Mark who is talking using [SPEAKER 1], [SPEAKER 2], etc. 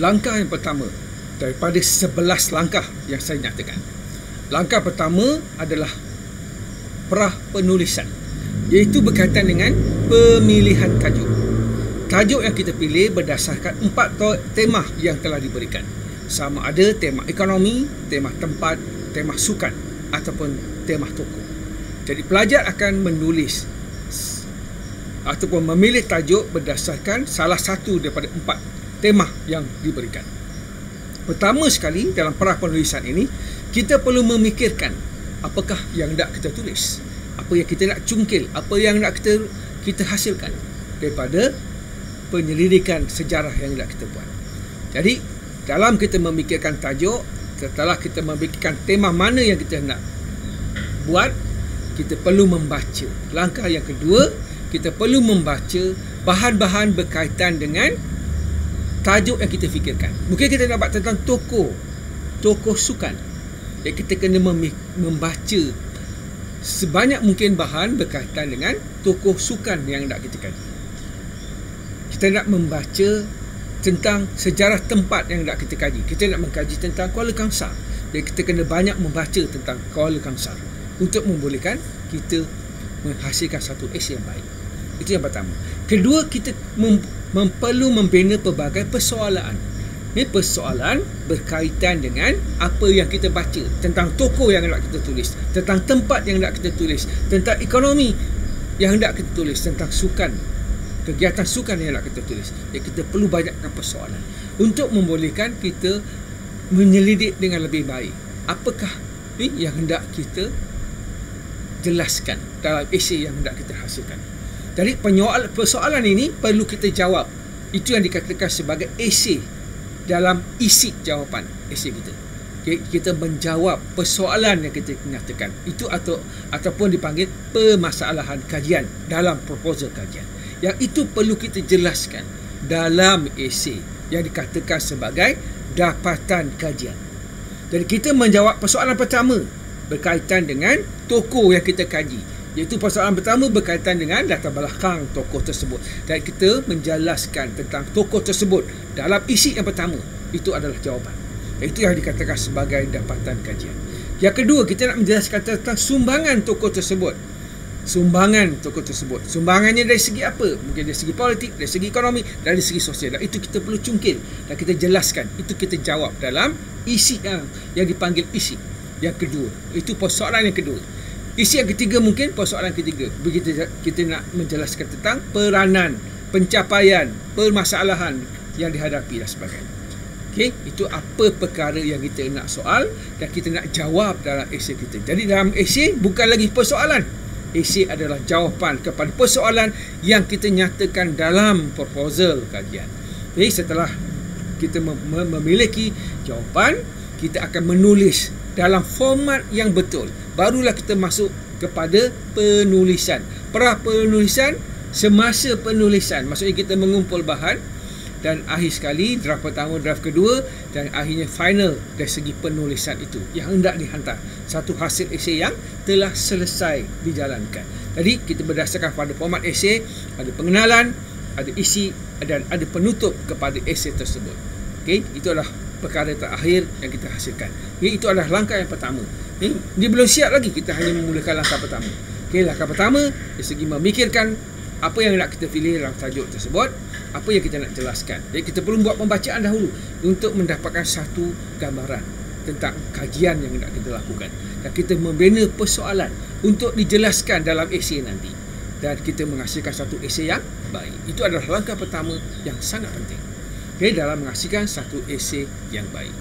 [SPEAKER 1] Langkah yang pertama daripada 11 langkah yang saya nyatakan. Langkah pertama adalah pra-penulisan, iaitu berkaitan dengan pemilihan tajuk. Tajuk yang kita pilih berdasarkan 4 tema yang telah diberikan. Sama ada tema ekonomi, tema tempat, tema sukan ataupun tema tokoh. Jadi pelajar akan menulis ataupun memilih tajuk berdasarkan salah satu daripada 4 tema yang diberikan. Pertama sekali, dalam pra-penulisan ini, kita perlu memikirkan apakah yang nak kita tulis, apa yang kita nak cungkil, apa yang nak kita hasilkan daripada penyelidikan sejarah yang nak kita buat. Jadi dalam kita memikirkan tajuk, setelah kita memikirkan tema mana yang kita nak buat, kita perlu membaca. Langkah yang kedua, kita perlu membaca bahan-bahan berkaitan dengan tajuk yang kita fikirkan. Mungkin kita nak buat tentang tokoh sukan. Jadi kita kena membaca sebanyak mungkin bahan berkaitan dengan tokoh sukan yang nak kita kaji. Kita nak membaca tentang sejarah tempat yang nak kita kaji. Kita nak mengkaji tentang Kuala Kangsar. Jadi kita kena banyak membaca tentang Kuala Kangsar untuk membolehkan kita menghasilkan satu esei yang baik. Itu yang pertama. Kedua, kita perlu membina pelbagai persoalan. Ini persoalan berkaitan dengan apa yang kita baca, tentang tokoh yang nak kita tulis, tentang tempat yang nak kita tulis, tentang ekonomi yang nak kita tulis, tentang sukan, kegiatan sukan yang nak kita tulis. Jadi kita perlu banyakkan persoalan untuk membolehkan kita menyelidik dengan lebih baik. Apakah yang hendak kita jelaskan dalam esei yang hendak kita hasilkan. Jadi persoalan ini perlu kita jawab. Itu yang dikatakan sebagai esei dalam isi jawapan esei kita. Okay, kita menjawab persoalan yang kita nyatakan. Itu ataupun dipanggil permasalahan kajian dalam proposal kajian. Yang itu perlu kita jelaskan dalam esei yang dikatakan sebagai dapatan kajian. Jadi kita menjawab persoalan pertama berkaitan dengan tokoh yang kita kaji. Iaitu persoalan pertama berkaitan dengan latar belakang tokoh tersebut. Dan kita menjelaskan tentang tokoh tersebut dalam isi yang pertama. Itu adalah jawapan. Itu yang dikatakan sebagai dapatan kajian. Yang kedua, kita nak menjelaskan tentang sumbangan tokoh tersebut. Sumbangan tokoh tersebut. Sumbangannya dari segi apa? Mungkin dari segi politik, dari segi ekonomi, dari segi sosial. Dan itu kita perlu cungkil dan kita jelaskan. Itu kita jawab dalam isi yang dipanggil isi yang kedua. Itu persoalan yang kedua. Isi yang ketiga mungkin persoalan ketiga. Begitu kita nak menjelaskan tentang peranan, pencapaian, permasalahan yang dihadapi dan sebagainya. Okey, itu apa perkara yang kita nak soal dan kita nak jawab dalam esei kita. Jadi dalam esei bukan lagi persoalan. Esei adalah jawapan kepada persoalan yang kita nyatakan dalam proposal kajian. Jadi setelah kita memiliki jawapan, kita akan menulis dalam format yang betul. Barulah kita masuk kepada penulisan. Pra-penulisan, semasa penulisan. Maksudnya kita mengumpul bahan dan akhir sekali draft pertama, draft kedua dan akhirnya final dari segi penulisan itu yang hendak dihantar. Satu hasil esei yang telah selesai dijalankan. Jadi kita berdasarkan pada format esei, ada pengenalan, ada isi dan ada penutup kepada esei tersebut. Okey, itu adalah perkara terakhir yang kita hasilkan. Okay, itu adalah langkah yang pertama. Okay, dia belum siap lagi, kita hanya memulakan langkah pertama. Okay, langkah pertama dari segi memikirkan apa yang nak kita pilih dalam tajuk tersebut, apa yang kita nak jelaskan. Jadi kita perlu buat pembacaan dahulu untuk mendapatkan satu gambaran tentang kajian yang nak kita lakukan. Dan kita membina persoalan untuk dijelaskan dalam esei nanti. Dan kita menghasilkan satu esei yang baik. Itu adalah langkah pertama yang sangat penting. Okay, dalam menghasilkan satu esei yang baik.